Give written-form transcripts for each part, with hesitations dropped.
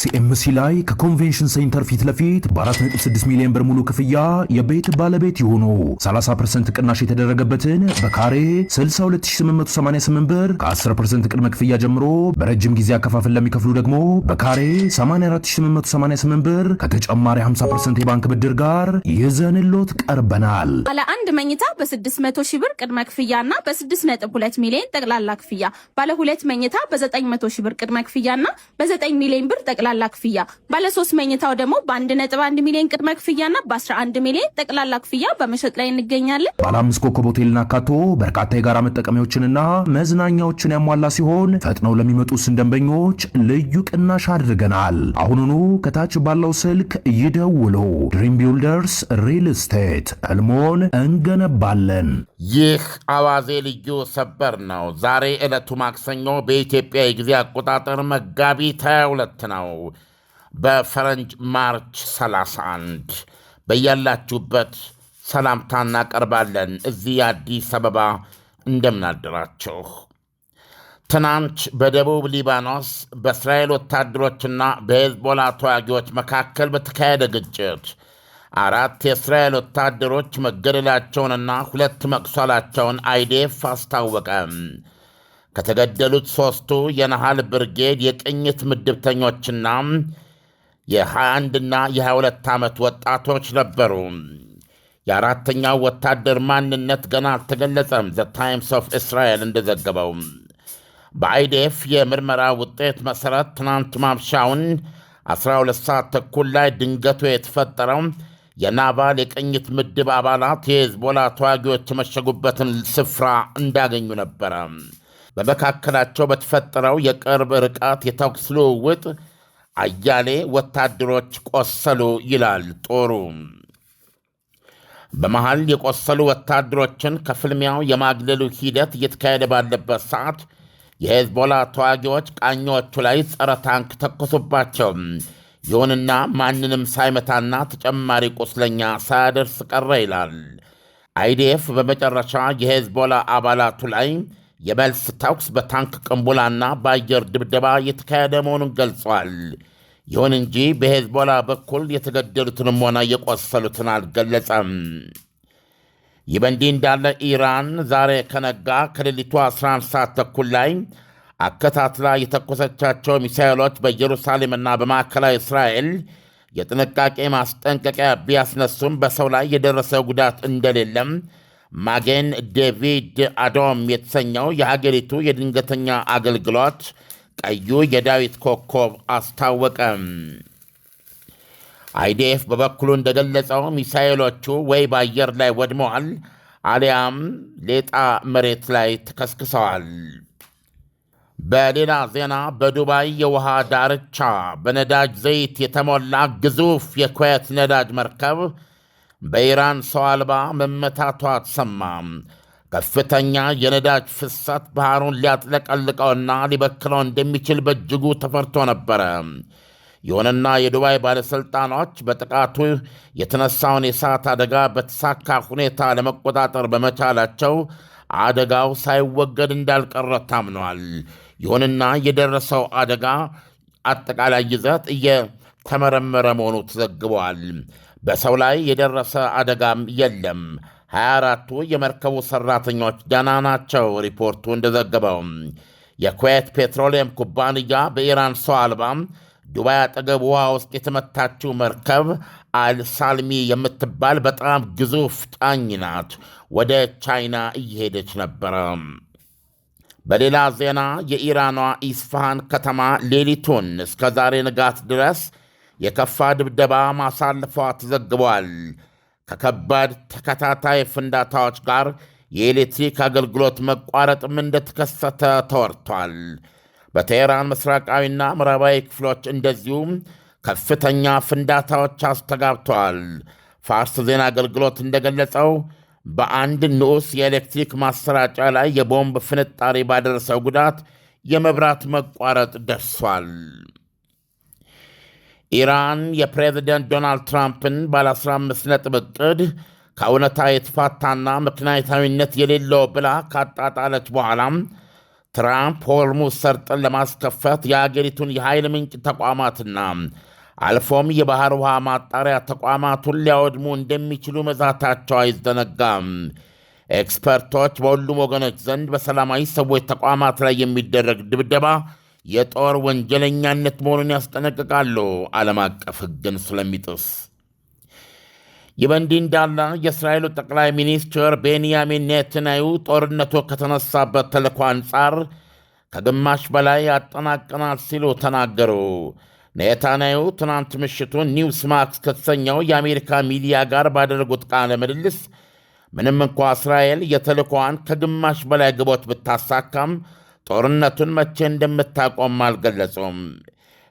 ሲኤምሲ ላይ ከኮንቬንሽን ሴንተር ፊት ለፊት በ4.6 ሚሊዮን ብር ሙሉ ክፍያ የቤት ባለቤት ይሁኑ። 30% ቅናሽ የተደረገበትን በካሬ 62888 ብር ከ10% ቅድመ ክፍያ ጀምሮ በረጅም ጊዜ አከፋፈል ለሚከፍሉ ደግሞ በካሬ 84888 ብር ከተጨማሪ 50% የባንክ ብድር ጋር ይዘንሎት ቀርበናል። ባለ አንድ መኝታ በ600 ሺህ ብር ቅድመ ክፍያና በ6.2 ሚሊዮን ጠቅላላ ክፍያ፣ ባለ ሁለት መኝታ በ900 ሺህ ብር ቅድመ ክፍያና በ9 ሚሊዮን ብር ጠቅላላ ክፍያ፣ ባለ 3 መኝታው ደግሞ በ1.1 ሚሊዮን ቅድመ ክፍያና በ11 ሚሊዮን ጠቅላላ ክፍያ በመሸጥ ላይ እንገኛለን። ባለ 5 ኮከብ ሆቴልን አካቶ በርካታ የጋራ መጠቀሚያዎችንና መዝናኛዎችን ያሟላ ሲሆን ፈጥነው ለሚመጡ ደንበኞች ልዩ ቅናሽ አድርገናል። አሁኑኑ ከታች ባለው ስልክ ይደውሉ። ድሪም ቢልደርስ ሪል ስቴት ህልሞን እንገነባለን። ይህ አዋዜ ልዩ ሰበር ነው። ዛሬ ዕለቱ ማክሰኞ በኢትዮጵያ የጊዜ አቆጣጠር መጋቢት 22 ነው። በፈረንጅ ማርች 31። በያላችሁበት ሰላምታ እናቀርባለን። እዚህ አዲስ አበባ እንደምናደራችሁ። ትናንት በደቡብ ሊባኖስ በእስራኤል ወታደሮችና በሄዝቦላ ተዋጊዎች መካከል በተካሄደ ግጭት 4 የእስራኤል ወታደሮች መገደላቸውንና 2 መቁሰላቸውን አይዴፍ አስታወቀ። ከተገደሉት 3ቱ የነሃል ብርጌድ የቅኝት ምድብተኞችና የ21ና የ22 ዓመት ወጣቶች ነበሩ። የአራተኛው ወታደር ማንነት ገና አልተገለጸም። ዘ ታይምስ ኦፍ እስራኤል እንደዘገበው በአይዴፍ የምርመራ ውጤት መሠረት ትናንት ማምሻውን 12 ሰዓት ተኩል ላይ ድንገቱ የተፈጠረው የናቫል የቅኝት ምድብ አባላት የሄዝቦላ ተዋጊዎች የመሸጉበትን ስፍራ እንዳገኙ ነበረ። በመካከላቸው በተፈጠረው የቅርብ ርቀት የተኩስ ልውውጥ አያሌ ወታደሮች ቆሰሉ ይላል ጦሩ። በመሃል የቆሰሉ ወታደሮችን ከፍልሚያው የማግለሉ ሂደት እየተካሄደ ባለበት ሰዓት የሄዝቦላ ተዋጊዎች ቃኞቹ ላይ ጸረ ታንክ ተኮሱባቸው። ይሁንና ማንንም ሳይመታና ተጨማሪ ቁስለኛ ሳያደርስ ቀረ ይላል። አይዲኤፍ በመጨረሻ የሄዝቦላ አባላቱ ላይ የመልስ ተኩስ በታንክ ቅንቡላና በአየር ድብደባ የተካሄደ መሆኑን ገልጿል። ይሁን እንጂ በሄዝቦላ በኩል የተገደሉትንም ሆነ የቆሰሉትን አልገለጸም። ይህ በእንዲህ እንዳለ ኢራን ዛሬ ከነጋ ከሌሊቱ 11 ሰዓት ተኩል ላይ አከታትላ የተኮሰቻቸው ሚሳኤሎች በኢየሩሳሌምና በማዕከላዊ እስራኤል የጥንቃቄ ማስጠንቀቂያ ቢያስነሱም በሰው ላይ የደረሰ ጉዳት እንደሌለም ማጌን ዴቪድ አዶም የተሰኘው የሀገሪቱ የድንገተኛ አገልግሎት ቀዩ የዳዊት ኮከብ አስታወቀ። አይዲኤፍ በበኩሉ እንደገለጸው ሚሳኤሎቹ ወይ በአየር ላይ ወድመዋል አሊያም ሌጣ መሬት ላይ ተከስክሰዋል። በሌላ ዜና በዱባይ የውሃ ዳርቻ በነዳጅ ዘይት የተሞላ ግዙፍ የኩዌት ነዳጅ መርከብ በኢራን ሰው አልባ መመታቷ ተሰማ። ከፍተኛ የነዳጅ ፍሰት ባህሩን ሊያጥለቀልቀውና ሊበክለው እንደሚችል በእጅጉ ተፈርቶ ነበረ። ይሁንና የዱባይ ባለሥልጣኖች በጥቃቱ የተነሳውን የእሳት አደጋ በተሳካ ሁኔታ ለመቆጣጠር በመቻላቸው አደጋው ሳይወገድ እንዳልቀረ ታምነዋል። ይሁንና የደረሰው አደጋ አጠቃላይ ይዘት እየተመረመረ መሆኑ ተዘግበዋል። በሰው ላይ የደረሰ አደጋም የለም። 24ቱ የመርከቡ ሠራተኞች ደህና ናቸው። ሪፖርቱ እንደዘገበው የኩዌት ፔትሮሊየም ኩባንያ በኢራን ሰው አልባ ዱባይ አጠገብ ውሃ ውስጥ የተመታችው መርከብ አልሳልሚ የምትባል በጣም ግዙፍ ጫኝ ናት። ወደ ቻይና እየሄደች ነበረ። በሌላ ዜና የኢራኗ ኢስፋሃን ከተማ ሌሊቱን እስከ ዛሬ ንጋት ድረስ የከፋ ድብደባ ማሳለፏ ተዘግቧል። ከከባድ ተከታታይ ፍንዳታዎች ጋር የኤሌክትሪክ አገልግሎት መቋረጥም እንደተከሰተ ተወርቷል። በቴህራን ምስራቃዊና ምዕራባዊ ክፍሎች እንደዚሁም ከፍተኛ ፍንዳታዎች አስተጋብተዋል። ፋርስ ዜና አገልግሎት እንደገለጸው በአንድ ንዑስ የኤሌክትሪክ ማሰራጫ ላይ የቦምብ ፍንጣሪ ባደረሰው ጉዳት የመብራት መቋረጥ ደርሷል። ኢራን የፕሬዝደንት ዶናልድ ትራምፕን ባለ 15 ነጥብ ዕቅድ ከእውነታ የተፋታና ምክንያታዊነት የሌለው ብላ ካጣጣለች በኋላም ትራምፕ ሆርሙዝ ሰርጥን ለማስከፈት የአገሪቱን የኃይል ምንጭ ተቋማትና አልፎም የባህር ውሃ ማጣሪያ ተቋማቱን ሊያወድሙ እንደሚችሉ መዛታቸው አይዘነጋም። ኤክስፐርቶች በሁሉም ወገኖች ዘንድ በሰላማዊ ሰዎች ተቋማት ላይ የሚደረግ ድብደባ የጦር ወንጀለኛነት መሆኑን ያስጠነቅቃሉ፣ ዓለም አቀፍ ሕግን ስለሚጥስ። ይህ በእንዲህ እንዳለ የእስራኤሉ ጠቅላይ ሚኒስትር ቤንያሚን ኔታንያሁ ጦርነቱ ከተነሳበት ተልዕኮ አንጻር ከግማሽ በላይ ያጠናቀናል ሲሉ ተናገሩ። ኔታንያሁ ትናንት ምሽቱን ኒውስ ማክስ ከተሰኘው የአሜሪካ ሚዲያ ጋር ባደረጉት ቃለ ምልልስ ምንም እንኳ እስራኤል የተልዕኮዋን ከግማሽ በላይ ግቦች ብታሳካም ጦርነቱን መቼ እንደምታቆም አልገለጹም።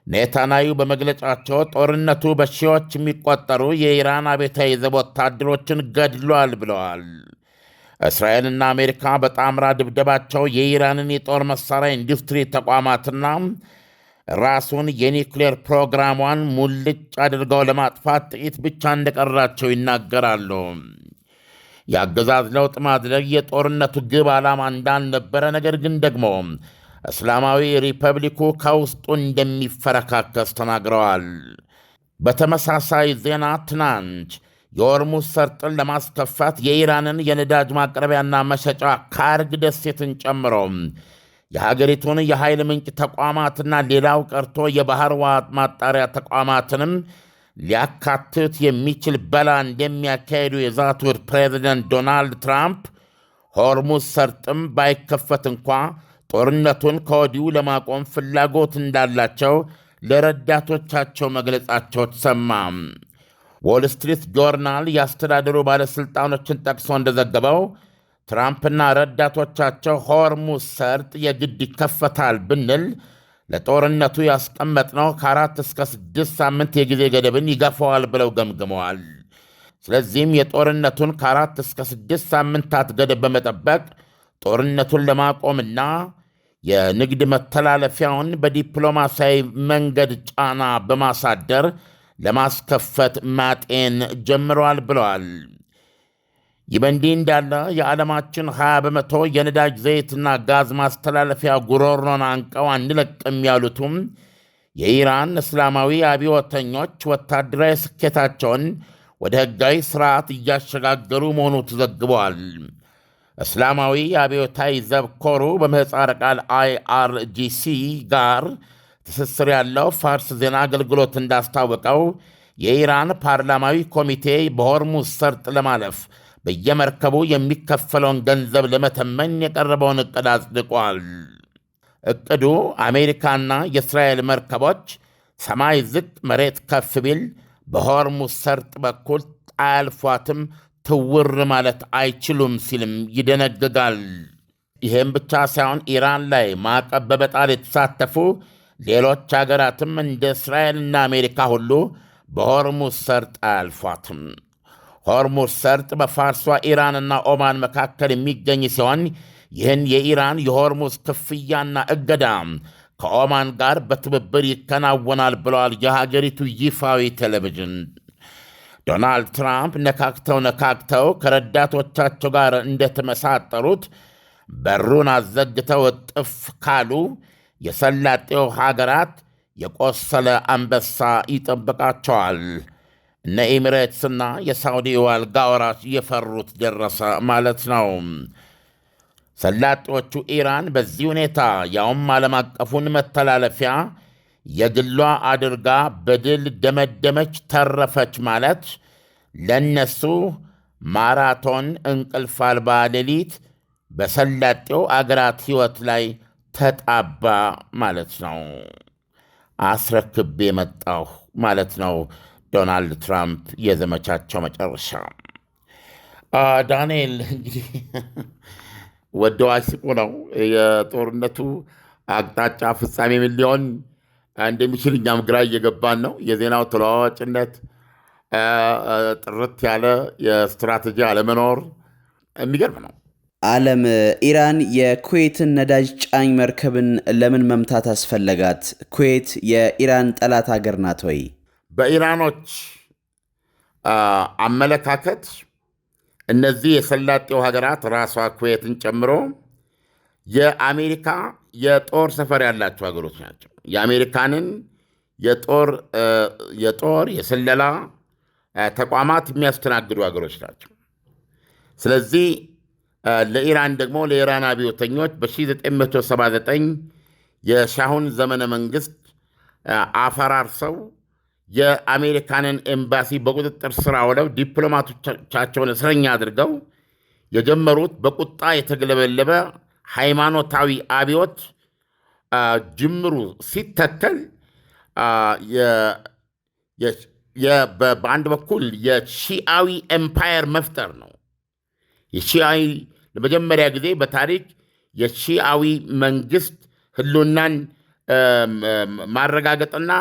ኔታንያሁ በመግለጫቸው ጦርነቱ በሺዎች የሚቆጠሩ የኢራን አብዮታዊ ዘብ ወታደሮችን ገድሏል ብለዋል። እስራኤልና አሜሪካ በጣምራ ድብደባቸው የኢራንን የጦር መሣሪያ ኢንዱስትሪ ተቋማትና ራሱን የኒውክሌር ፕሮግራሟን ሙልጭ አድርገው ለማጥፋት ጥቂት ብቻ እንደቀራቸው ይናገራሉ። የአገዛዝ ለውጥ ማድረግ የጦርነቱ ግብ ዓላማ እንዳልነበረ፣ ነገር ግን ደግሞ እስላማዊ ሪፐብሊኩ ከውስጡ እንደሚፈረካከስ ተናግረዋል። በተመሳሳይ ዜና ትናንት የሆርሙዝ ሰርጥን ለማስከፋት የኢራንን የነዳጅ ማቅረቢያና መሸጫ ካርግ ደሴትን ጨምሮ የሀገሪቱን የኃይል ምንጭ ተቋማትና ሌላው ቀርቶ የባህር ማጣሪያ ተቋማትንም ሊያካትት የሚችል በላ እንደሚያካሄዱ የዛቱት ፕሬዚደንት ዶናልድ ትራምፕ ሆርሙዝ ሰርጥም ባይከፈት እንኳ ጦርነቱን ከወዲሁ ለማቆም ፍላጎት እንዳላቸው ለረዳቶቻቸው መግለጻቸው ተሰማ። ዎል ስትሪት ጆርናል የአስተዳደሩ ባለሥልጣኖችን ጠቅሶ እንደዘገበው ትራምፕና ረዳቶቻቸው ሆርሙዝ ሰርጥ የግድ ይከፈታል ብንል ለጦርነቱ ያስቀመጥነው ከ4 እስከ 6 ሳምንት የጊዜ ገደብን ይገፋዋል ብለው ገምግመዋል። ስለዚህም የጦርነቱን ከ4 እስከ 6 ሳምንታት ገደብ በመጠበቅ ጦርነቱን ለማቆምና የንግድ መተላለፊያውን በዲፕሎማሲያዊ መንገድ ጫና በማሳደር ለማስከፈት ማጤን ጀምረዋል ብለዋል። ይህ በእንዲህ እንዳለ የዓለማችን 20 በመቶ የነዳጅ ዘይትና ጋዝ ማስተላለፊያ ጉሮሮን አንቀው አንለቅም ያሉትም የኢራን እስላማዊ አብዮተኞች ወታደራዊ ስኬታቸውን ወደ ሕጋዊ ሥርዓት እያሸጋገሩ መሆኑ ተዘግበዋል። እስላማዊ አብዮታዊ ዘብ ኮሩ በምህፃረ ቃል IRGC ጋር ትስስር ያለው ፋርስ ዜና አገልግሎት እንዳስታወቀው የኢራን ፓርላማዊ ኮሚቴ በሆርሙዝ ሰርጥ ለማለፍ በየመርከቡ የሚከፈለውን ገንዘብ ለመተመን የቀረበውን ዕቅድ አጽድቋል። ዕቅዱ አሜሪካና የእስራኤል መርከቦች ሰማይ ዝቅ መሬት ከፍ ቢል በሆርሙዝ ሰርጥ በኩል አያልፏትም፣ ትውር ማለት አይችሉም ሲልም ይደነግጋል። ይህም ብቻ ሳይሆን ኢራን ላይ ማዕቀብ በመጣል የተሳተፉ ሌሎች አገራትም እንደ እስራኤልና አሜሪካ ሁሉ በሆርሙዝ ሰርጥ አያልፏትም። ሆርሙዝ ሰርጥ በፋርሷ ኢራንና ኦማን መካከል የሚገኝ ሲሆን ይህን የኢራን የሆርሙዝ ክፍያና እገዳ ከኦማን ጋር በትብብር ይከናወናል ብለዋል የሀገሪቱ ይፋዊ ቴሌቪዥን። ዶናልድ ትራምፕ ነካክተው ከረዳቶቻቸው ጋር እንደተመሳጠሩት በሩን አዘግተው እጥፍ ካሉ የሰላጤው ሀገራት የቆሰለ አንበሳ ይጠብቃቸዋል። እነ ኤሚሬትስና የሳውዲው አልጋ ወራሽ እየፈሩት ደረሰ ማለት ነው። ሰላጤዎቹ ኢራን በዚህ ሁኔታ ያውም ዓለም አቀፉን መተላለፊያ የግሏ አድርጋ በድል ደመደመች፣ ተረፈች ማለት ለነሱ ማራቶን እንቅልፍ አልባ ሌሊት በሰላጤው አገራት ሕይወት ላይ ተጣባ ማለት ነው። አስረክቤ መጣሁ ማለት ነው። ዶናልድ ትራምፕ የዘመቻቸው መጨረሻ። ዳንኤል እንግዲህ ወደው አይስቁ ነው። የጦርነቱ አቅጣጫ ፍጻሜ ምን ሊሆን እንደሚችል እኛም ግራ እየገባን ነው። የዜናው ተለዋዋጭነት፣ ጥርት ያለ የስትራቴጂ አለመኖር የሚገርም ነው። ዓለም ኢራን የኩዌትን ነዳጅ ጫኝ መርከብን ለምን መምታት አስፈለጋት? ኩዌት የኢራን ጠላት አገር ናት ወይ? በኢራኖች አመለካከት እነዚህ የሰላጤው ሀገራት ራሷ ኩዌትን ጨምሮ የአሜሪካ የጦር ሰፈር ያላቸው ሀገሮች ናቸው። የአሜሪካንን የጦር የስለላ ተቋማት የሚያስተናግዱ ሀገሮች ናቸው። ስለዚህ ለኢራን ደግሞ ለኢራን አብዮተኞች በ1979 የሻሁን ዘመነ መንግስት አፈራርሰው የአሜሪካንን ኤምባሲ በቁጥጥር ስር አውለው ዲፕሎማቶቻቸውን እስረኛ አድርገው የጀመሩት በቁጣ የተገለበለበ ሃይማኖታዊ አብዮት ጅምሩ ሲተከል በአንድ በኩል የሺአዊ ኤምፓየር መፍጠር ነው። የሺአዊ ለመጀመሪያ ጊዜ በታሪክ የሺአዊ መንግስት ህልውናን ማረጋገጥና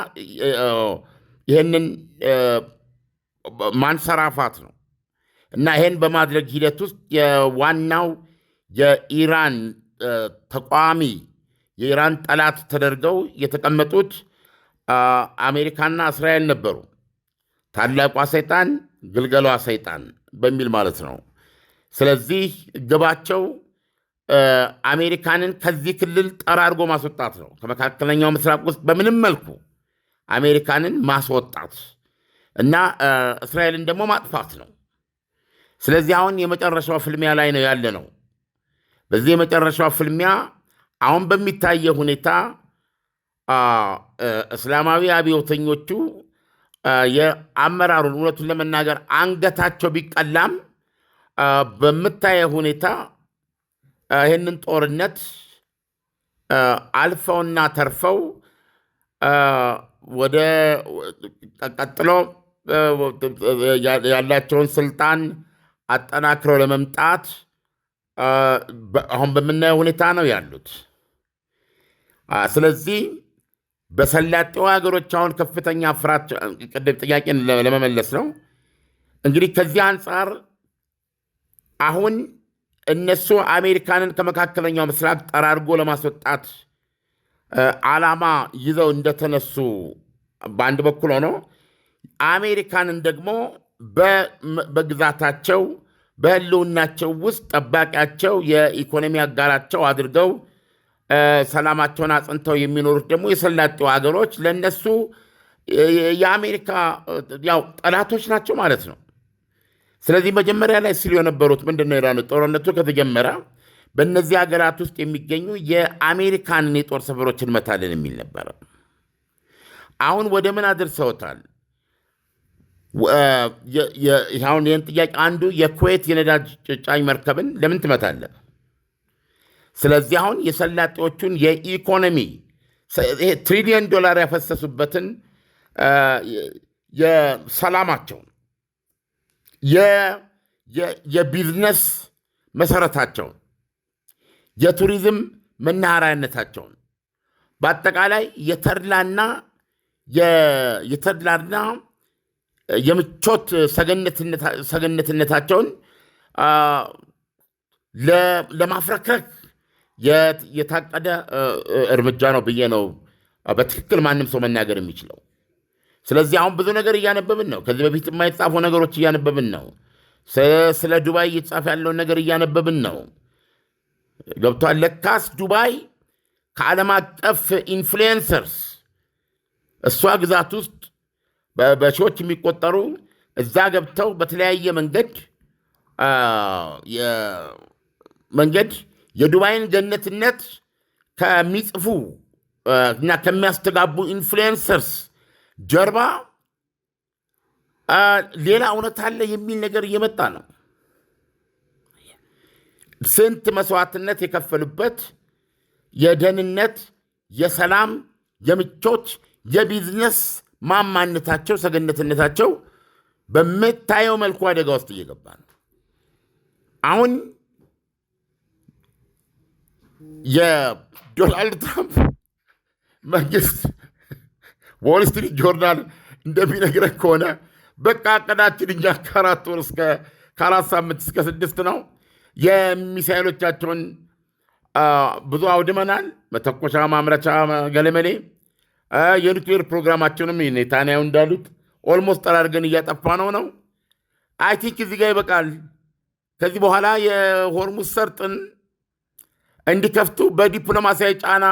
ይህንን ማንሰራፋት ነው እና ይህን በማድረግ ሂደት ውስጥ የዋናው የኢራን ተቋሚ የኢራን ጠላት ተደርገው የተቀመጡት አሜሪካና እስራኤል ነበሩ። ታላቋ ሰይጣን ግልገሏ ሰይጣን በሚል ማለት ነው። ስለዚህ ግባቸው አሜሪካንን ከዚህ ክልል ጠራርጎ ማስወጣት ነው። ከመካከለኛው ምስራቅ ውስጥ በምንም መልኩ አሜሪካንን ማስወጣት እና እስራኤልን ደግሞ ማጥፋት ነው። ስለዚህ አሁን የመጨረሻው ፍልሚያ ላይ ነው ያለ ነው። በዚህ የመጨረሻው ፍልሚያ አሁን በሚታየው ሁኔታ እስላማዊ አብዮተኞቹ የአመራሩን እውነቱን ለመናገር አንገታቸው ቢቀላም በምታየው ሁኔታ ይህንን ጦርነት አልፈውና ተርፈው ወደ ቀጥሎ ያላቸውን ስልጣን አጠናክረው ለመምጣት አሁን በምናየው ሁኔታ ነው ያሉት። ስለዚህ በሰላጤው ሀገሮች አሁን ከፍተኛ ፍራቻ፣ ቅድም ጥያቄን ለመመለስ ነው እንግዲህ ከዚህ አንጻር አሁን እነሱ አሜሪካንን ከመካከለኛው ምስራቅ ጠራርጎ ለማስወጣት ዓላማ ይዘው እንደተነሱ በአንድ በኩል ሆኖ አሜሪካንን ደግሞ በግዛታቸው በህልውናቸው ውስጥ ጠባቂያቸው የኢኮኖሚ አጋራቸው አድርገው ሰላማቸውን አጽንተው የሚኖሩት ደግሞ የሰላጤው ሀገሮች ለእነሱ የአሜሪካ ያው ጠላቶች ናቸው ማለት ነው። ስለዚህ መጀመሪያ ላይ ሲሉ የነበሩት ምንድነው? ኢራን ጦርነቱ ከተጀመረ በእነዚህ ሀገራት ውስጥ የሚገኙ የአሜሪካንን የጦር ሰፈሮች እንመታለን የሚል ነበረ። አሁን ወደ ምን አድርሰውታል? አሁን ይህን ጥያቄ አንዱ የኩዌት የነዳጅ ጫኝ መርከብን ለምን ትመታለህ? ስለዚህ አሁን የሰላጤዎቹን የኢኮኖሚ $1 ትሪሊየን ያፈሰሱበትን የሰላማቸውን የቢዝነስ መሰረታቸውን የቱሪዝም መናኸሪያነታቸውን በአጠቃላይ የተድላና የምቾት ሰገነትነታቸውን ለማፍረክረክ የታቀደ እርምጃ ነው ብዬ ነው በትክክል ማንም ሰው መናገር የሚችለው። ስለዚህ አሁን ብዙ ነገር እያነበብን ነው። ከዚህ በፊት የማይጻፉ ነገሮች እያነበብን ነው። ስለ ዱባይ እየተጻፈ ያለውን ነገር እያነበብን ነው። ገብቷል። ለካስ ዱባይ ከዓለም አቀፍ ኢንፍሉዌንሰርስ እሷ ግዛት ውስጥ በሺዎች የሚቆጠሩ እዛ ገብተው በተለያየ መንገድ የዱባይን ገነትነት ከሚጽፉ እና ከሚያስተጋቡ ኢንፍሉዌንሰርስ ጀርባ ሌላ እውነት አለ የሚል ነገር እየመጣ ነው። ስንት መስዋዕትነት የከፈሉበት የደህንነት፣ የሰላም፣ የምቾት፣ የቢዝነስ ማማነታቸው፣ ሰገነትነታቸው በምታየው መልኩ አደጋ ውስጥ እየገባ ነው። አሁን የዶናልድ ትራምፕ መንግስት ዎል ስትሪት ጆርናል እንደሚነግረን ከሆነ በቃ ዕቅዳችን እኛ ከ4 ወር ከ4 ሳምንት እስከ 6 ነው። የሚሳይሎቻቸውን ብዙ አውድመናል። መተኮሻ፣ ማምረቻ፣ ገለመሌ የኒውክሌር ፕሮግራማቸውንም ኔታንያሁ እንዳሉት ኦልሞስት ጠራርገን እያጠፋ ነው። አይ ቲንክ እዚህ ጋር ይበቃል። ከዚህ በኋላ የሆርሙዝ ሰርጥን እንዲከፍቱ በዲፕሎማሲያዊ ጫና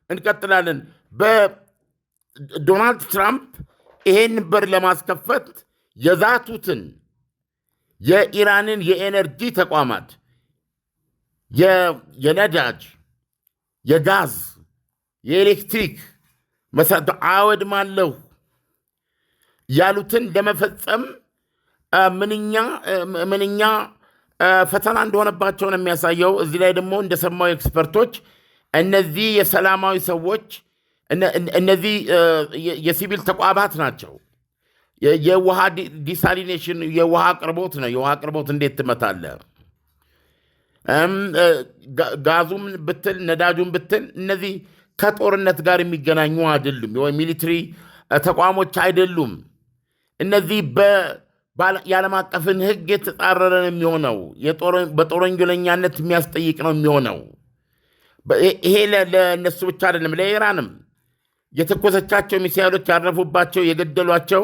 እንቀጥላለን። በዶናልድ ትራምፕ ይሄን በር ለማስከፈት የዛቱትን የኢራንን የኤነርጂ ተቋማት የነዳጅ፣ የጋዝ፣ የኤሌክትሪክ መሰረቱ አወድማለሁ ያሉትን ለመፈጸም ምንኛ ፈተና እንደሆነባቸው ነው የሚያሳየው። እዚህ ላይ ደግሞ እንደሰማው ኤክስፐርቶች እነዚህ የሰላማዊ ሰዎች እነዚህ የሲቪል ተቋማት ናቸው። የውሃ ዲሳሊኔሽን የውሃ አቅርቦት ነው። የውሃ አቅርቦት እንዴት ትመታለ? ጋዙም ብትል ነዳጁም ብትል እነዚህ ከጦርነት ጋር የሚገናኙ አይደሉም፣ ወይ ሚሊትሪ ተቋሞች አይደሉም። እነዚህ የዓለም አቀፍን ሕግ የተጻረረ ነው የሚሆነው። በጦር ወንጀለኛነት የሚያስጠይቅ ነው የሚሆነው። ይሄ ለእነሱ ብቻ አይደለም፣ ለኢራንም የተኮሰቻቸው ሚሳይሎች ያረፉባቸው የገደሏቸው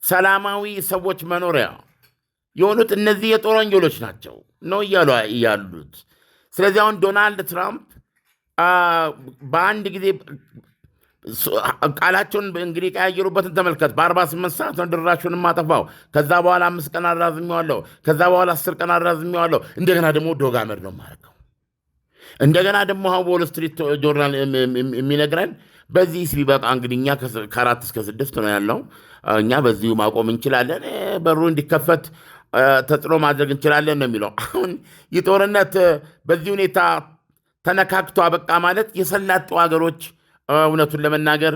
ሰላማዊ ሰዎች መኖሪያ የሆኑት እነዚህ የጦር ወንጀሎች ናቸው ነው እያሉ ያሉት። ስለዚህ አሁን ዶናልድ ትራምፕ በአንድ ጊዜ ቃላቸውን እንግዲህ ቀያየሩበትን ተመልከት። በ48 ሰዓት ነው ድራሹን ማጠፋው። ከዛ በኋላ 5 ቀን አራዝሜዋለሁ። ከዛ በኋላ 10 ቀን አራዝሜዋለሁ። እንደገና ደግሞ ዶጋመድ ነው ማረገው። እንደገና ደግሞ ዎል ስትሪት ጆርናል የሚነግረን በዚህ ቢበቃ እንግዲህ እኛ ከ4 እስከ 6 ነው ያለው። እኛ በዚሁ ማቆም እንችላለን፣ በሩ እንዲከፈት ተጽዕኖ ማድረግ እንችላለን ነው የሚለው። አሁን ይህ ጦርነት በዚህ ሁኔታ ተነካክቶ አበቃ ማለት የሰላጡ ሀገሮች እውነቱን ለመናገር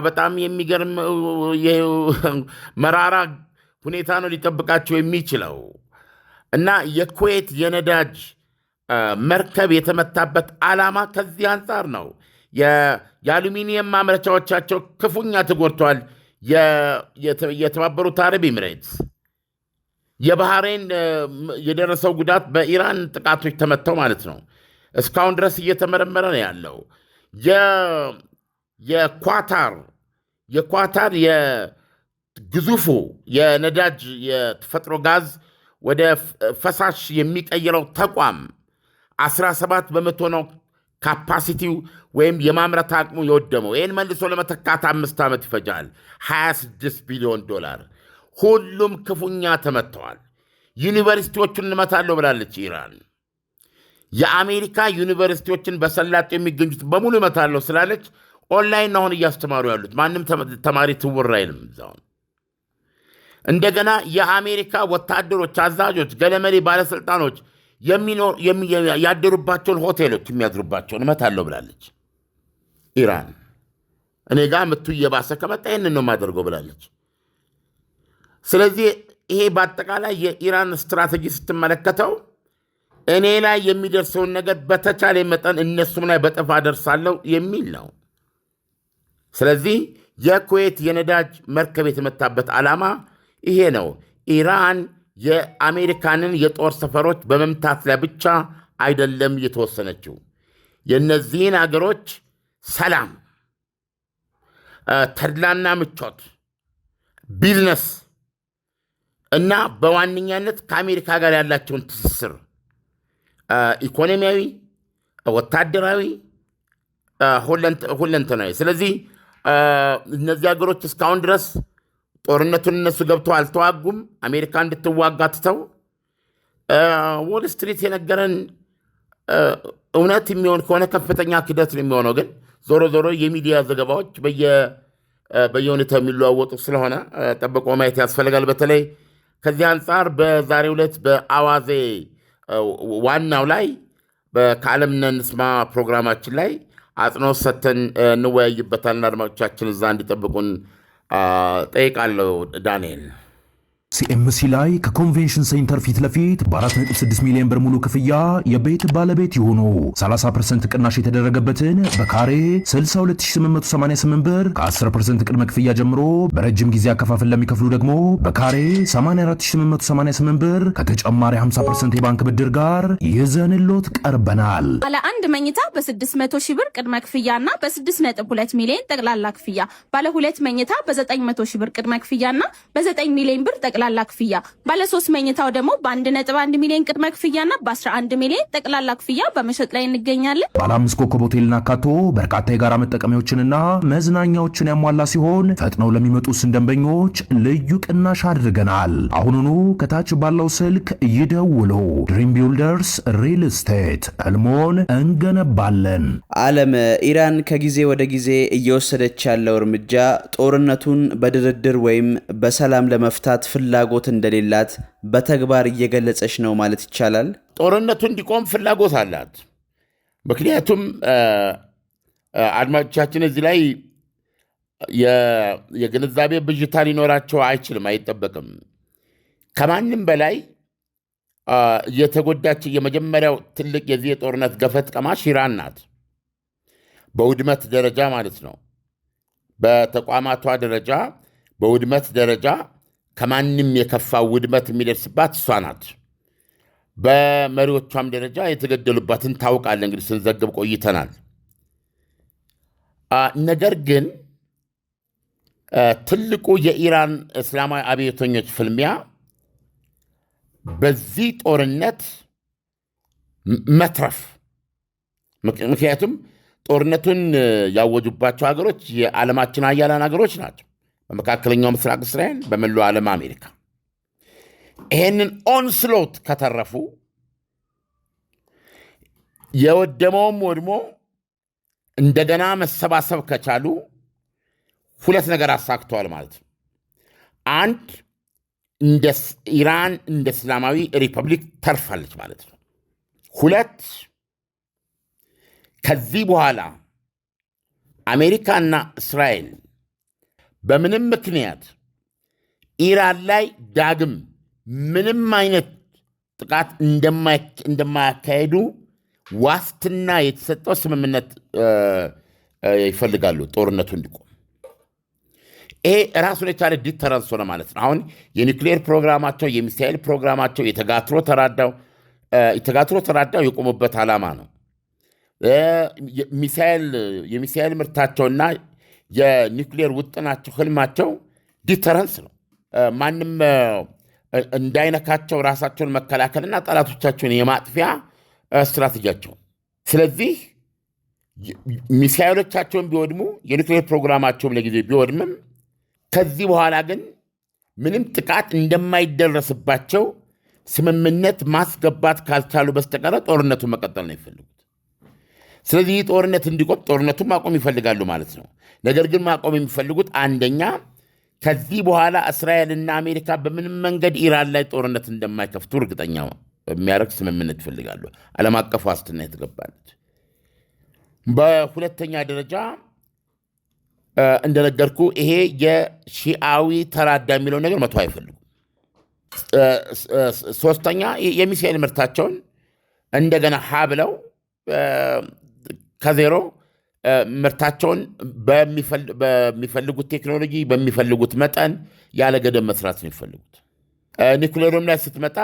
በጣም የሚገርም መራራ ሁኔታ ነው ሊጠብቃቸው የሚችለው እና የኩዌት የነዳጅ መርከብ የተመታበት ዓላማ ከዚህ አንጻር ነው። የአሉሚኒየም ማምረቻዎቻቸው ክፉኛ ተጎድተዋል። የተባበሩት አረብ ኤሚሬትስ፣ የባህሬን የደረሰው ጉዳት በኢራን ጥቃቶች ተመተው ማለት ነው እስካሁን ድረስ እየተመረመረ ነው ያለው። የኳታር የግዙፉ የነዳጅ የተፈጥሮ ጋዝ ወደ ፈሳሽ የሚቀይረው ተቋም 17 በመቶ ነው ካፓሲቲው ወይም የማምረት አቅሙ የወደመው። ይህን መልሶ ለመተካት 5 ዓመት ይፈጃል። $26 ቢሊዮን። ሁሉም ክፉኛ ተመትተዋል። ዩኒቨርሲቲዎቹን እንመታለሁ ብላለች ኢራን። የአሜሪካ ዩኒቨርሲቲዎችን በሰላጤ የሚገኙት በሙሉ እመታለሁ ስላለች ኦንላይን አሁን እያስተማሩ ያሉት ማንም ተማሪ ትውር አይልም እዛው። እንደገና የአሜሪካ ወታደሮች፣ አዛዦች፣ ገለመሌ ባለስልጣኖች ያደሩባቸውን ሆቴሎች የሚያድሩባቸውን እመታለሁ ብላለች ኢራን። እኔ ጋር ምቱ እየባሰ ከመጣ ይህንን ነው የማደርገው ብላለች። ስለዚህ ይሄ በአጠቃላይ የኢራን ስትራቴጂ ስትመለከተው እኔ ላይ የሚደርሰውን ነገር በተቻለ መጠን እነሱም ላይ በጥፍ አደርሳለሁ የሚል ነው። ስለዚህ የኩዌት የነዳጅ መርከብ የተመታበት ዓላማ ይሄ ነው። ኢራን የአሜሪካንን የጦር ሰፈሮች በመምታት ላይ ብቻ አይደለም የተወሰነችው። የእነዚህን አገሮች ሰላም፣ ተድላና ምቾት፣ ቢዝነስ እና በዋነኛነት ከአሜሪካ ጋር ያላቸውን ትስስር ኢኮኖሚያዊ፣ ወታደራዊ፣ ሁለንተናዊ። ስለዚህ እነዚህ ሀገሮች እስካሁን ድረስ ጦርነቱን እነሱ ገብተው አልተዋጉም። አሜሪካ እንድትዋጋ ትተው ዎል ስትሪት የነገረን እውነት የሚሆን ከሆነ ከፍተኛ ክደት ነው የሚሆነው። ግን ዞሮ ዞሮ የሚዲያ ዘገባዎች በየሁኔታው የሚለዋወጡ ስለሆነ ጠብቆ ማየት ያስፈልጋል። በተለይ ከዚህ አንጻር በዛሬው ዕለት በአዋዜ ዋናው ላይ ከዓለም እንስማ ፕሮግራማችን ላይ አጽንኦት ሰጥተን እንወያይበታልና አድማጮቻችን እዛ እንዲጠብቁን ጠይቃለሁ። ዳንኤል ሲኤምሲ ላይ ከኮንቬንሽን ሴንተር ፊት ለፊት በ4.6 ሚሊዮን ብር ሙሉ ክፍያ የቤት ባለቤት የሆኑ 30% ቅናሽ የተደረገበትን በካሬ 62888 ብር ከ10% ቅድመ ክፍያ ጀምሮ በረጅም ጊዜ አከፋፈል ለሚከፍሉ ደግሞ በካሬ 84888 ብር ከተጨማሪ 50% የባንክ ብድር ጋር ይዘንሎት ቀርበናል። ባለ አንድ መኝታ በ600 ሺህ ብር ቅድመ ክፍያና በ6.2 ሚሊዮን ጠቅላላ ክፍያ፣ ባለ ሁለት መኝታ በ900 ሺህ ብር ቅድመ ክፍያና በ9 ሚሊዮን ብር ጠቅላላ ክፍያ፣ ባለ 3 መኝታው ደግሞ በ1.1 ሚሊዮን ቅድመ ክፍያና በ11 ሚሊዮን ጠቅላላ ክፍያ በመሸጥ ላይ እንገኛለን። ባለ 5 ኮከብ ሆቴልን አካቶ በርካታ የጋራ መጠቀሚያዎችንና መዝናኛዎችን ያሟላ ሲሆን ፈጥነው ለሚመጡ ደንበኞች ልዩ ቅናሽ አድርገናል። አሁኑኑ ከታች ባለው ስልክ ይደውሉ። ድሪም ቢልደርስ ሪል ስቴት፣ ህልሞን እንገነባለን። ዓለም ኢራን ከጊዜ ወደ ጊዜ እየወሰደች ያለው እርምጃ ጦርነቱን በድርድር ወይም በሰላም ለመፍታት ፍላጎት እንደሌላት በተግባር እየገለጸች ነው ማለት ይቻላል። ጦርነቱ እንዲቆም ፍላጎት አላት። ምክንያቱም አድማጮቻችን እዚህ ላይ የግንዛቤ ብዥታ ሊኖራቸው አይችልም፣ አይጠበቅም። ከማንም በላይ የተጎዳች የመጀመሪያው ትልቅ የዚህ የጦርነት ገፈት ቀማሽ ኢራን ናት። በውድመት ደረጃ ማለት ነው። በተቋማቷ ደረጃ፣ በውድመት ደረጃ ከማንም የከፋ ውድመት የሚደርስባት እሷ ናት። በመሪዎቿም ደረጃ የተገደሉባትን ታውቃለን። እንግዲህ ስንዘግብ ቆይተናል። ነገር ግን ትልቁ የኢራን እስላማዊ አብዮተኞች ፍልሚያ በዚህ ጦርነት መትረፍ፣ ምክንያቱም ጦርነቱን ያወጁባቸው ሀገሮች የዓለማችን ሀያላን ሀገሮች ናቸው። በመካከለኛው ምስራቅ እስራኤል፣ በመላው ዓለም አሜሪካ። ይሄንን ኦንስሎት ከተረፉ የወደመውም ወድሞ እንደገና መሰባሰብ ከቻሉ ሁለት ነገር አሳክተዋል ማለት ነው። አንድ፣ ኢራን እንደ እስላማዊ ሪፐብሊክ ተርፋለች ማለት ነው። ሁለት፣ ከዚህ በኋላ አሜሪካና እስራኤል በምንም ምክንያት ኢራን ላይ ዳግም ምንም አይነት ጥቃት እንደማያካሄዱ ዋስትና የተሰጠው ስምምነት ይፈልጋሉ፣ ጦርነቱ እንዲቆም። ይሄ ራሱን የቻለ ዲተረንስ ሆነ ማለት ነው። አሁን የኒውክሌር ፕሮግራማቸው፣ የሚሳኤል ፕሮግራማቸው የተጋትሮ ተራዳው የቆሙበት ዓላማ ነው። የሚሳኤል ምርታቸውና የኒውክሌር ውጥናቸው፣ ህልማቸው ዲተረንስ ነው። ማንም እንዳይነካቸው ራሳቸውን መከላከልና ጠላቶቻቸውን የማጥፊያ ስትራቴጂያቸው። ስለዚህ ሚሳኤሎቻቸውን ቢወድሙ፣ የኒውክሌር ፕሮግራማቸውም ለጊዜ ቢወድምም ከዚህ በኋላ ግን ምንም ጥቃት እንደማይደረስባቸው ስምምነት ማስገባት ካልቻሉ በስተቀረ ጦርነቱን መቀጠል ነው የሚፈልጉት። ስለዚህ ይህ ጦርነት እንዲቆም ጦርነቱን ማቆም ይፈልጋሉ ማለት ነው። ነገር ግን ማቆም የሚፈልጉት አንደኛ ከዚህ በኋላ እስራኤልና አሜሪካ በምንም መንገድ ኢራን ላይ ጦርነት እንደማይከፍቱ እርግጠኛ የሚያደርግ ስምምነት ይፈልጋሉ። ዓለም አቀፍ ዋስትና የተገባለች። በሁለተኛ ደረጃ እንደነገርኩ ይሄ የሺአዊ ተራዳ የሚለው ነገር መቶ አይፈልጉም። ሶስተኛ የሚሳኤል ምርታቸውን እንደገና ብለው ከዜሮ ምርታቸውን በሚፈልጉት ቴክኖሎጂ በሚፈልጉት መጠን ያለ ገደብ መስራት ነው የሚፈልጉት። ኒኩሌሩም ላይ ስትመጣ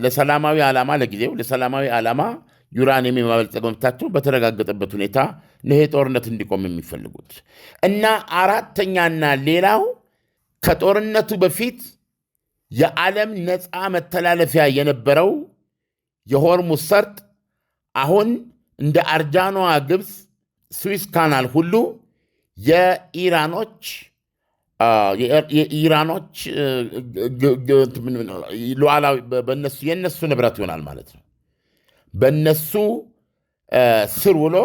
ለሰላማዊ ዓላማ፣ ለጊዜው ለሰላማዊ ዓላማ ዩራኒየም የማበልጸግ መብታቸው በተረጋገጠበት ሁኔታ ይሄ ጦርነት እንዲቆም የሚፈልጉት እና አራተኛና ሌላው ከጦርነቱ በፊት የዓለም ነፃ መተላለፊያ የነበረው የሆርሙዝ ሰርጥ አሁን እንደ አርጃኗ ግብፅ፣ ስዊስ ካናል ሁሉ የኢራኖች ሉዓላዊ የነሱ ንብረት ይሆናል ማለት ነው። በነሱ ስር ውሎ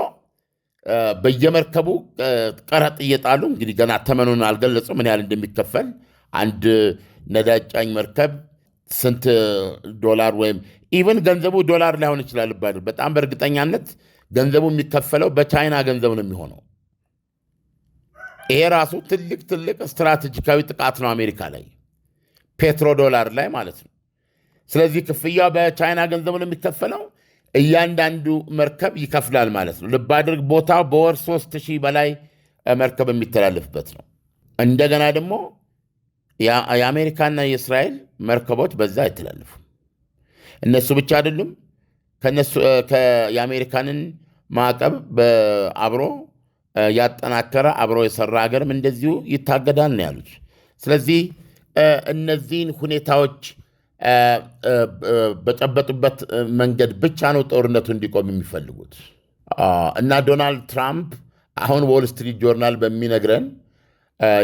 በየመርከቡ ቀረጥ እየጣሉ እንግዲህ ገና ተመኑን አልገለጹ ምን ያህል እንደሚከፈል። አንድ ነዳጅ ጫኝ መርከብ ስንት ዶላር ወይም ኢቨን ገንዘቡ ዶላር ላይሆን ይችላል ይባላል። በጣም በእርግጠኛነት ገንዘቡ የሚከፈለው በቻይና ገንዘብ ነው የሚሆነው። ይሄ ራሱ ትልቅ ስትራቴጂካዊ ጥቃት ነው አሜሪካ ላይ፣ ፔትሮ ዶላር ላይ ማለት ነው። ስለዚህ ክፍያው በቻይና ገንዘብ ነው የሚከፈለው። እያንዳንዱ መርከብ ይከፍላል ማለት ነው። ልብ አድርግ፣ ቦታው በወር 3000 በላይ መርከብ የሚተላለፍበት ነው። እንደገና ደግሞ የአሜሪካና የእስራኤል መርከቦች በዛ አይተላለፉም። እነሱ ብቻ አይደሉም። የአሜሪካንን ማዕቀብ አብሮ ያጠናከረ አብሮ የሰራ ሀገርም እንደዚሁ ይታገዳል ነው ያሉት። ስለዚህ እነዚህን ሁኔታዎች በጨበጡበት መንገድ ብቻ ነው ጦርነቱ እንዲቆም የሚፈልጉት እና ዶናልድ ትራምፕ አሁን ዎል ስትሪት ጆርናል በሚነግረን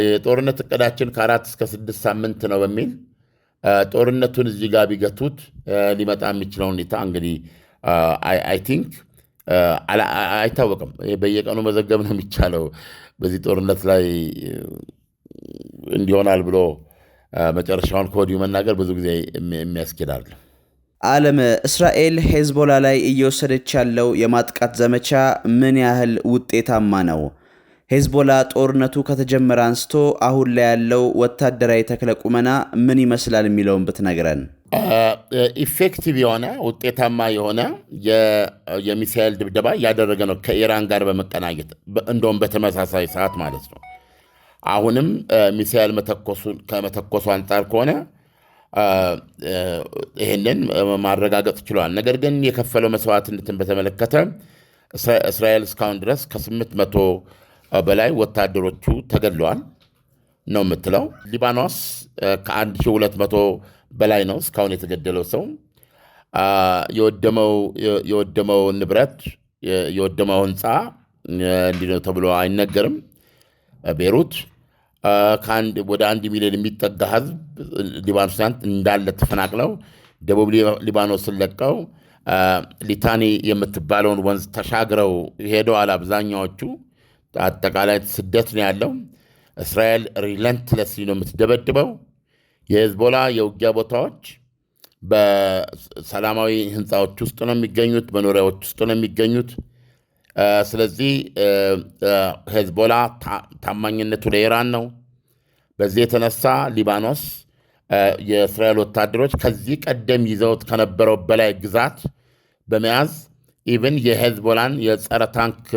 የጦርነት እቅዳችን ከ4 እስከ 6 ሳምንት ነው በሚል ጦርነቱን እዚህ ጋር ቢገቱት ሊመጣ የሚችለው ሁኔታ እንግዲህ አይ ቲንክ አይታወቅም። በየቀኑ መዘገብ ነው የሚቻለው። በዚህ ጦርነት ላይ እንዲሆናል ብሎ መጨረሻውን ከወዲሁ መናገር ብዙ ጊዜ የሚያስኬዳል። ዓለም እስራኤል ሄዝቦላ ላይ እየወሰደች ያለው የማጥቃት ዘመቻ ምን ያህል ውጤታማ ነው? ሄዝቦላ ጦርነቱ ከተጀመረ አንስቶ አሁን ላይ ያለው ወታደራዊ ተክለ ቁመና ምን ይመስላል የሚለውን ብትነግረን። ኢፌክቲቭ የሆነ ውጤታማ የሆነ የሚሳኤል ድብደባ እያደረገ ነው ከኢራን ጋር በመቀናጀት እንደውም በተመሳሳይ ሰዓት ማለት ነው። አሁንም ሚሳኤል ከመተኮሱ አንጻር ከሆነ ይህንን ማረጋገጥ ችሏል። ነገር ግን የከፈለው መስዋዕትነትን በተመለከተ እስራኤል እስካሁን ድረስ ከ800 በላይ ወታደሮቹ ተገድለዋል ነው የምትለው። ሊባኖስ ከ1200 በላይ ነው እስካሁን የተገደለው ሰው። የወደመው ንብረት የወደመው ህንፃ እንዲህ ነው ተብሎ አይነገርም። ቤሩት ወደ 1 ሚሊዮን የሚጠጋ ህዝብ ሊባኖሳን እንዳለ ተፈናቅለው ደቡብ ሊባኖስን ለቀው ሊታኒ የምትባለውን ወንዝ ተሻግረው ሄደዋል አብዛኛዎቹ። አጠቃላይ ስደት ነው ያለው። እስራኤል ሪለንትለስሊ ነው የምትደበድበው። የሄዝቦላ የውጊያ ቦታዎች በሰላማዊ ህንፃዎች ውስጥ ነው የሚገኙት፣ በኖሪያዎች ውስጥ ነው የሚገኙት። ስለዚህ ሄዝቦላ ታማኝነቱ ለኢራን ነው። በዚህ የተነሳ ሊባኖስ የእስራኤል ወታደሮች ከዚህ ቀደም ይዘውት ከነበረው በላይ ግዛት በመያዝ ኢቭን የሄዝቦላን የጸረ ታንክ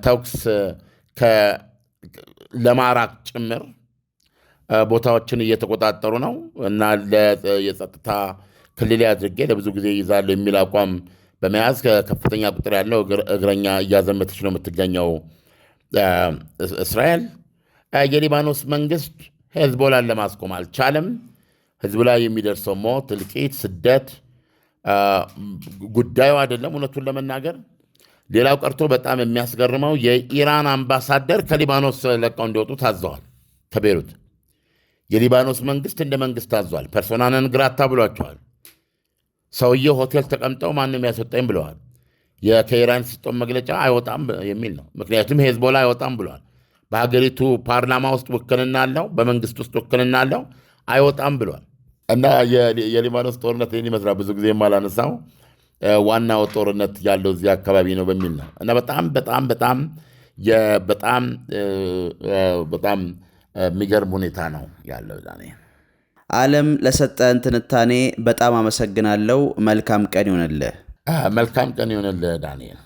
ተኩስ ለማራቅ ጭምር ቦታዎችን እየተቆጣጠሩ ነው እና የጸጥታ ክልል አድርጌ ለብዙ ጊዜ ይዛሉ የሚል አቋም በመያዝ ከፍተኛ ቁጥር ያለው እግረኛ እያዘመተች ነው የምትገኘው እስራኤል። የሊባኖስ መንግስት ሄዝቦላን ለማስቆም አልቻለም። ህዝቡ ላይ የሚደርሰው ሞት፣ እልቂት፣ ስደት ጉዳዩ አይደለም እውነቱን ለመናገር። ሌላው ቀርቶ በጣም የሚያስገርመው የኢራን አምባሳደር ከሊባኖስ ለቀው እንዲወጡ ታዘዋል። ከቤሩት የሊባኖስ መንግስት እንደ መንግስት ታዘዋል። ፐርሶና ነን ግራታ ብሏቸዋል። ሰውየው ሆቴል ተቀምጠው ማንም ያስወጣኝ ብለዋል። ከኢራን ሲጦም መግለጫ አይወጣም የሚል ነው። ምክንያቱም ሄዝቦላ አይወጣም ብለዋል። በሀገሪቱ ፓርላማ ውስጥ ውክልና አለው፣ በመንግስት ውስጥ ውክልና አለው፣ አይወጣም ብለዋል። እና የሊባኖስ ጦርነት ይህን ይመስላል። ብዙ ጊዜ የማላነሳው ዋናው ጦርነት ያለው እዚህ አካባቢ ነው በሚል ነው። እና በጣም የሚገርም ሁኔታ ነው ያለው ዛሬ። ዓለም ለሰጠን ትንታኔ በጣም አመሰግናለሁ። መልካም ቀን ይሆንልህ። መልካም ቀን ይሆንልህ ዳንኤል።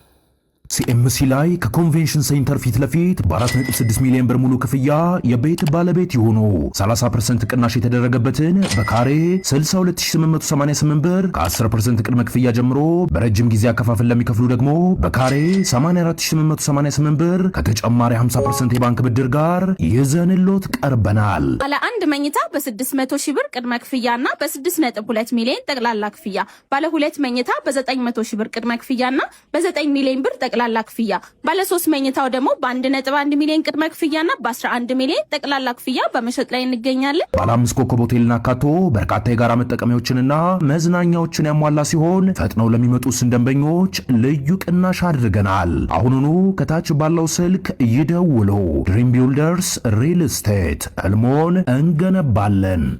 ሲኤምሲ ላይ ከኮንቬንሽን ሴንተር ፊት ለፊት በ4.6 ሚሊዮን ብር ሙሉ ክፍያ የቤት ባለቤት የሆኑ 30% ቅናሽ የተደረገበትን በካሬ 62888 ብር ከ10% ቅድመ ክፍያ ጀምሮ በረጅም ጊዜ አከፋፈል ለሚከፍሉ ደግሞ በካሬ 84888 ብር ከተጨማሪ 50% የባንክ ብድር ጋር ይዘንሎት ቀርበናል። ባለ አንድ መኝታ በ600 ሺህ ብር ቅድመ ክፍያና በ6.2 ሚሊዮን ጠቅላላ ክፍያ፣ ባለ 2 መኝታ በ900 ሺህ ብር ቅድመ ክፍያና በ9 ሚሊዮን ብር ጠቅላላ ክፍያ፣ ባለ 3 መኝታው ደግሞ በ1.1 ሚሊዮን ቅድመ ክፍያና በ11 ሚሊዮን ጠቅላላ ክፍያ በመሸጥ ላይ እንገኛለን። ባለ 5 ኮከብ ሆቴልና አካቶ በርካታ የጋራ መጠቀሚያዎችንና መዝናኛዎችን ያሟላ ሲሆን ፈጥነው ለሚመጡ ደንበኞች ልዩ ቅናሽ አድርገናል። አሁኑኑ ከታች ባለው ስልክ ይደውሉ። ድሪም ቢልደርስ ሪል ስቴት ህልሞን እንገነባለን።